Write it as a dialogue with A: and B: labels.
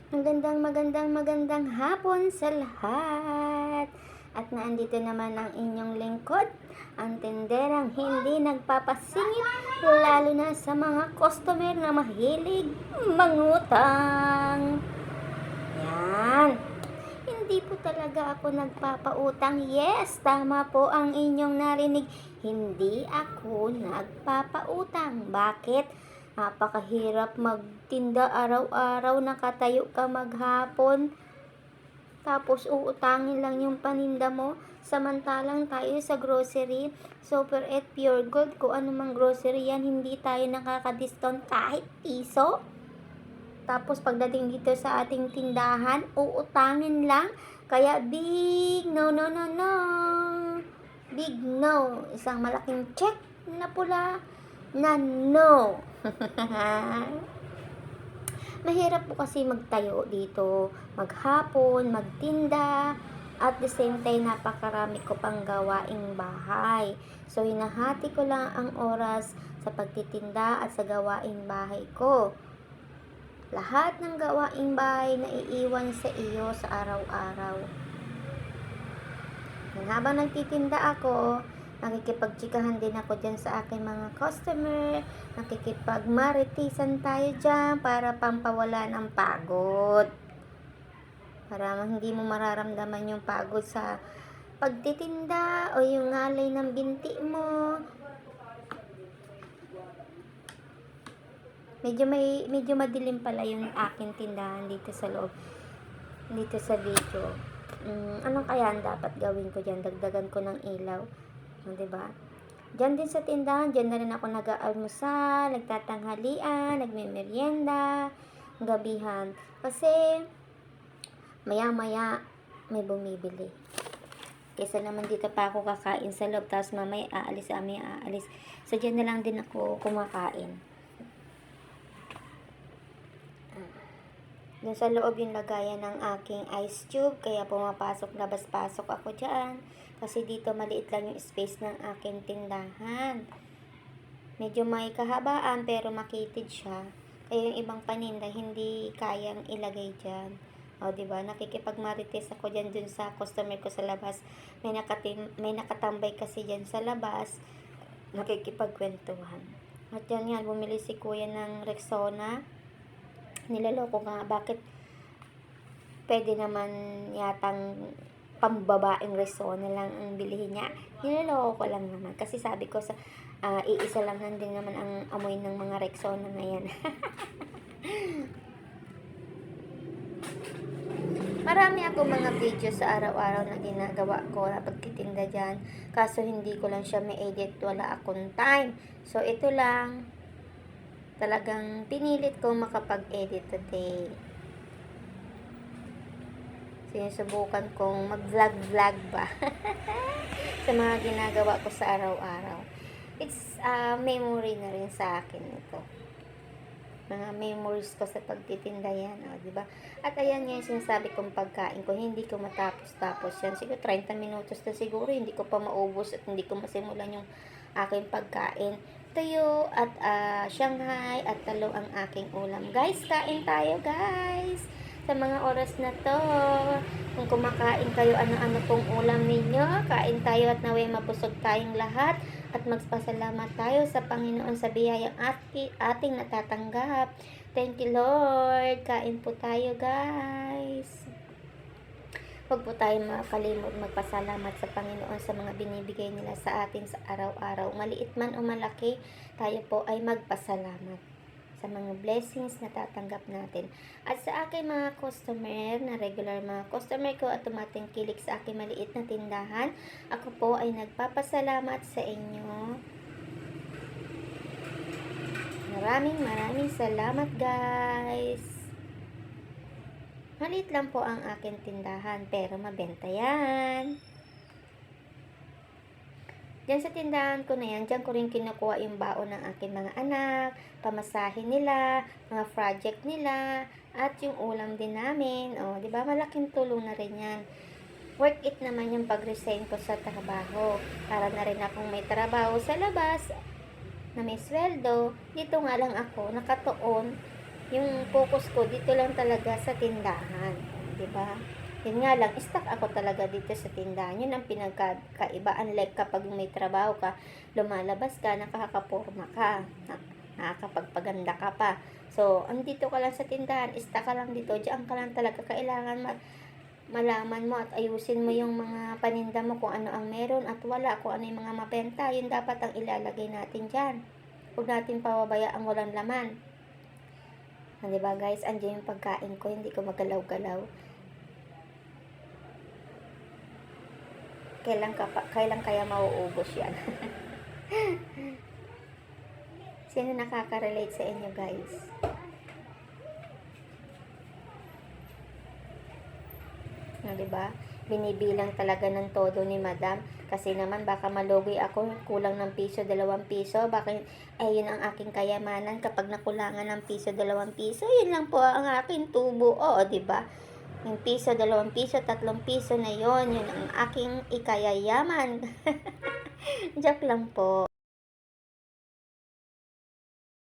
A: Magandang hapon sa lahat. At naandito naman ang inyong lingkod, ang tenderang hindi nagpapasingit, lalo na sa mga customer na mahilig mangutang. Yan. Hindi po talaga ako nagpapautang. Yes, tama po ang inyong narinig. Hindi ako nagpapautang. Bakit? Napakahirap magtinda araw-araw, nakatayo ka maghapon, tapos uutangin lang yung paninda mo. Samantalang tayo sa grocery, Super at Pure Gold, kung anumang grocery yan, hindi tayo nakaka-discount kahit piso. Tapos pagdating dito sa ating tindahan, uutangin lang. Kaya big no, no, no, no. Big no. Isang malaking check na pula na no. Mahirap po kasi magtayo dito, maghapon, magtinda, at the same time napakarami ko pang gawaing bahay. So hinahati ko lang ang oras sa pagtitinda at sa gawaing bahay ko. Lahat ng gawaing bahay na iiwan sa iyo sa araw-araw. Habang nagtitinda ako, nakikipagtsikahan din ako dyan sa aking mga customer, nakikipagmaritisan tayo dyan para pampawala ng pagod. Para hindi mo mararamdaman yung pagod sa pagtitinda o yung ngalay ng binti mo. Medyo madilim pala yung aking tindahan dito sa loob, dito sa video. Anong kaya ang dapat gawin ko dyan? Dagdagan ko ng ilaw, diba? Dyan din sa tindahan, dyan na rin ako nag-aalmusal, nagtatanghalian, nagme-merienda, gabihan. Kasi maya-maya may bumibili. Kaysa naman dito pa ako kakain sa loob, tapos mamaya aalis. So dyan na lang din ako kumakain. Doon sa loob yung lagayan ng aking ice tube, kaya pumapasok, labas-pasok ako dyan. Kasi dito maliit lang yung space ng aking tindahan. Medyo may kahabaan pero makitid siya. Kaya yung ibang paninda hindi kayang ilagay dyan. O diba, nakikipagmarites ako dyan dun sa customer ko sa labas. May nakatambay kasi dyan sa labas, nakikipagkwentuhan. At yan nga, bumili si kuya ng Rexona. Nilaloko nga, bakit pwede naman yatang pambabaeng Rexona lang ang bilihin niya. Nilaloko ko lang naman. Kasi sabi ko, iisa lang din naman ang amoy ng mga Rexona na yan. Marami ako mga video sa araw-araw na ginagawa ko na pagtitinda dyan. Kaso hindi ko lang siya ma-edit. Wala akong time. So, ito lang. Talagang pinilit kong makapag-edit today. Sinusubukan kong mag-vlog ba sa mga ginagawa ko sa araw-araw. It's memory na rin sa akin ito. Mga memories ko sa pagtitinda yan, diba? At ayan nga yung sinasabi kong pagkain ko, hindi ko matapos-tapos yan. Siguro 30 minutos na siguro, hindi ko pa maubos at hindi ko masimulan yung aking pagkain. Tuyo at Shanghai at talo ang aking ulam. Guys, kain tayo guys! Sa mga oras na to, kung kumakain kayo, ano-ano pong ulam ninyo, kain tayo at naway mabusog tayong lahat at magpasalamat tayo sa Panginoon sa biyayang ating natatanggap. Thank you Lord! Kain po tayo guys! Huwag po tayo makalimot magpasalamat sa Panginoon sa mga binibigay nila sa atin sa araw-araw. Maliit man o malaki, tayo po ay magpasalamat sa mga blessings na tatanggap natin. At sa aking mga customer, na regular mga customer ko at tumating kilik sa aking maliit na tindahan, ako po ay nagpapasalamat sa inyo. Maraming salamat guys! Maliit lang po ang aking tindahan, pero mabenta yan. Diyan sa tindahan ko na yan, diyan ko rin kinukuha yung baon ng aking mga anak, pamasahin nila, mga project nila, at yung ulam din namin. O, diba? Malaking tulong na rin yan. Worth it naman yung pag-resign ko sa trabaho. Para na rin akong may trabaho sa labas, na may sweldo. Dito nga lang ako, nakatuon Yung focus ko dito lang talaga sa tindahan, 'di ba? Yun nga lang, stuck ako talaga dito sa tindahan. Yun ang pinagkaiba. Unlike kapag may trabaho ka, lumalabas ka, nakakaporma ka, nakakapagpaganda ka pa. So, andito ka lang sa tindahan, stuck ka lang dito, diyan ka lang talaga. Kailangan malaman mo at ayusin mo yung mga paninda mo kung ano ang meron at wala, kung ano yung mga mabenta. Yun dapat ang ilalagay natin dyan. Huwag natin pababayaan walang laman. Diba guys, andyan yung pagkain ko, hindi ko magalaw-galaw. Kailan kaya mauubos yan? Sino nakaka-relate sa inyo guys? Diba? Binibilang talaga ng todo ni madam. Kasi naman baka malugi ako, kulang ng piso, 2 piso. Baka yun ang aking kayamanan kapag nakulangan ng piso, 2 piso. Yun lang po ang aking tubo. Oo, diba? Yung piso, 2 piso, 3 piso na yon, yun ang aking ikayayaman. Joke lang po.